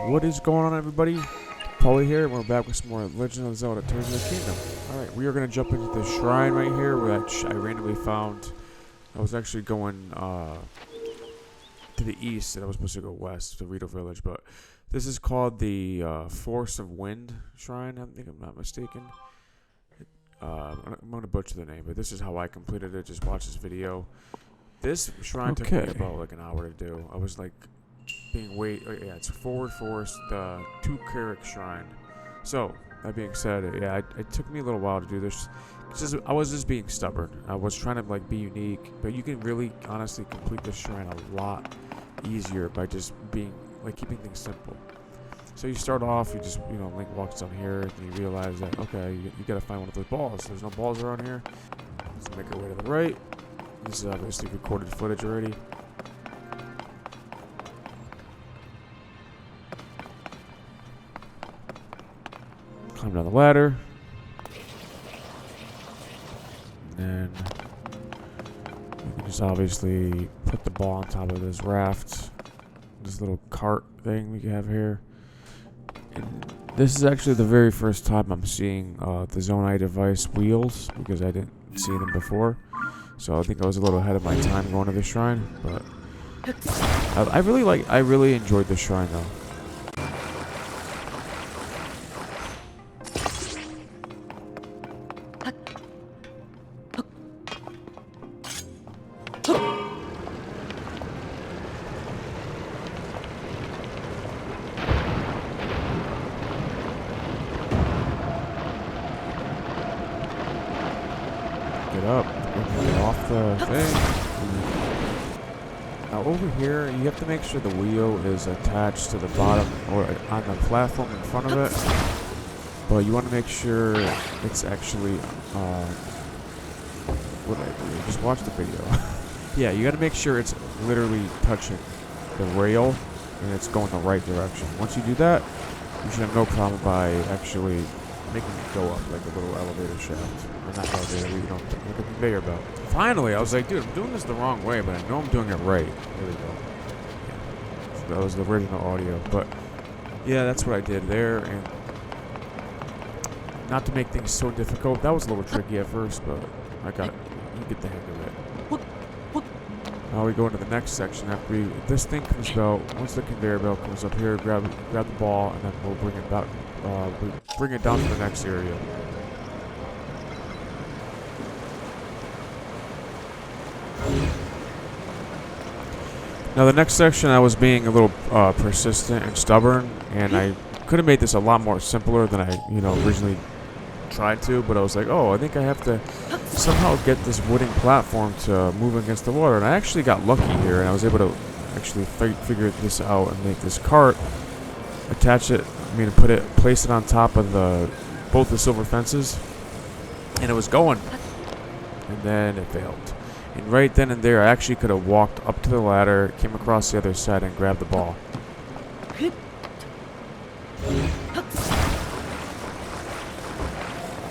What is going on, everybody? Paulie here, and we're back with some more Legend of Zelda Tears of the Kingdom. Alright, we are going to jump into the shrine right here, which I randomly found. I was actually going to the east, and I was supposed to go west to Rito Village, but this is called the Force of Wind Shrine, I think I'm not mistaken. I'm going to butcher the name, but this is how I completed it. Just watch this video. This shrine took me about like an hour to do. I was like it's Forward Forest, the Tukarok Shrine. So, that being said, it took me a little while to do this. I was just being stubborn. I was trying to like be unique, but you can really honestly complete this shrine a lot easier by just being like keeping things simple. So you start off, Link walks down here, and you realize that okay, you gotta find one of those balls. There's no balls around here. Let's make our way to the right. This is obviously recorded footage already. Climb down the ladder. And then you can just obviously put the ball on top of this raft. This little cart thing we have here. And this is actually the very first time I'm seeing the Zonai device wheels, because I didn't see them before. So I think I was a little ahead of my time going to this shrine, but I really enjoyed this shrine though. Get up, get off the thing. Now over here, you have to make sure the wheel is attached to the bottom or on the platform in front of it. But you want to make sure it's actually, what did I do? Just watch the video. Yeah, you got to make sure it's literally touching the rail and it's going the right direction. Once you do that, you should have no problem by actually making it go up like a little elevator shaft. Or not elevator, like a conveyor belt. Finally, I was like, dude, I'm doing this the wrong way, but I know I'm doing it right. There we go. Yeah. So that was the original audio. But, yeah, that's what I did there. And not to make things so difficult. That was a little tricky at first, but you get the hang of it. Now we go into the next section. After this thing comes out, once the conveyor belt comes up here, grab the ball, and then we'll bring it back. We bring it down to the next area. Now the next section, I was being a little persistent and stubborn, and I could have made this a lot more simpler than I, originally tried to. But I was like, oh, I think I have to somehow get this wooden platform to move against the water, and I actually got lucky here, and I was able to actually figure this out and make this cart, place it on top of both the silver fences, and it was going, and then it failed. And right then and there, I actually could have walked up to the ladder, came across the other side, and grabbed the ball.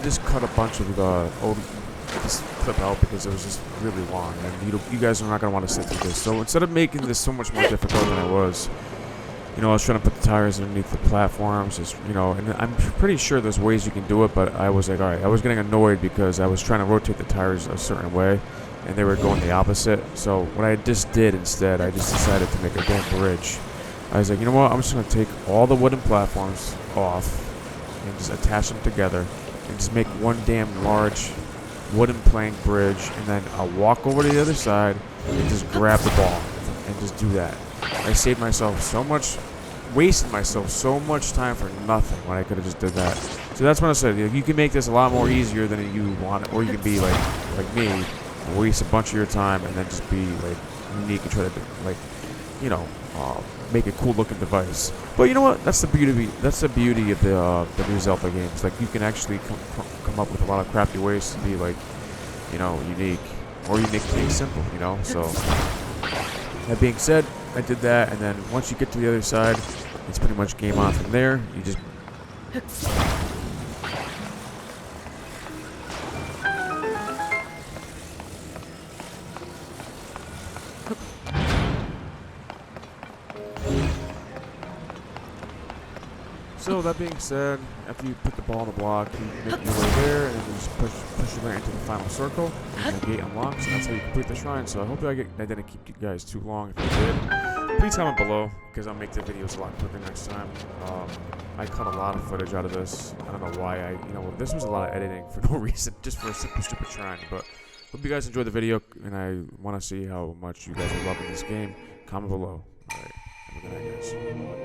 Just cut a bunch of this clip out because it was just really long, and you guys are not going to want to sit through this. So instead of making this so much more difficult than I was trying to put the tires underneath the platforms, and I'm pretty sure there's ways you can do it, but I was like, alright, I was getting annoyed because I was trying to rotate the tires a certain way, and they were going the opposite. So what I just did instead, I just decided to make a damn bridge. I was like, you know what, I'm just going to take all the wooden platforms off and just attach them together and just make one damn large wooden plank bridge, and then I'll walk over to the other side and just grab the ball and just do that. I wasted myself so much time for nothing when I could have just did that. So that's when I said, you can make this a lot more easier than you want, or you can be like me, and waste a bunch of your time and then just be like unique and try to make a cool looking device. But you know what? That's the beauty of the new Zelda games. Like, you can actually come up with a lot of crafty ways to be like, unique, or you make things simple. So that being said, I did that, and then once you get to the other side, it's pretty much game on from there. You just So that being said, after you put the ball in the block, you make your way there, and then you just push your way into the final circle, and the gate unlocks, and that's how you complete the shrine. So I hope I didn't keep you guys too long. If I did, please comment below, because I'll make the videos a lot quicker next time. I cut a lot of footage out of this. I don't know why this was a lot of editing for no reason, just for a simple stupid shrine. But hope you guys enjoyed the video, and I want to see how much you guys are loving this game. Comment below. Alright, have a good night, guys.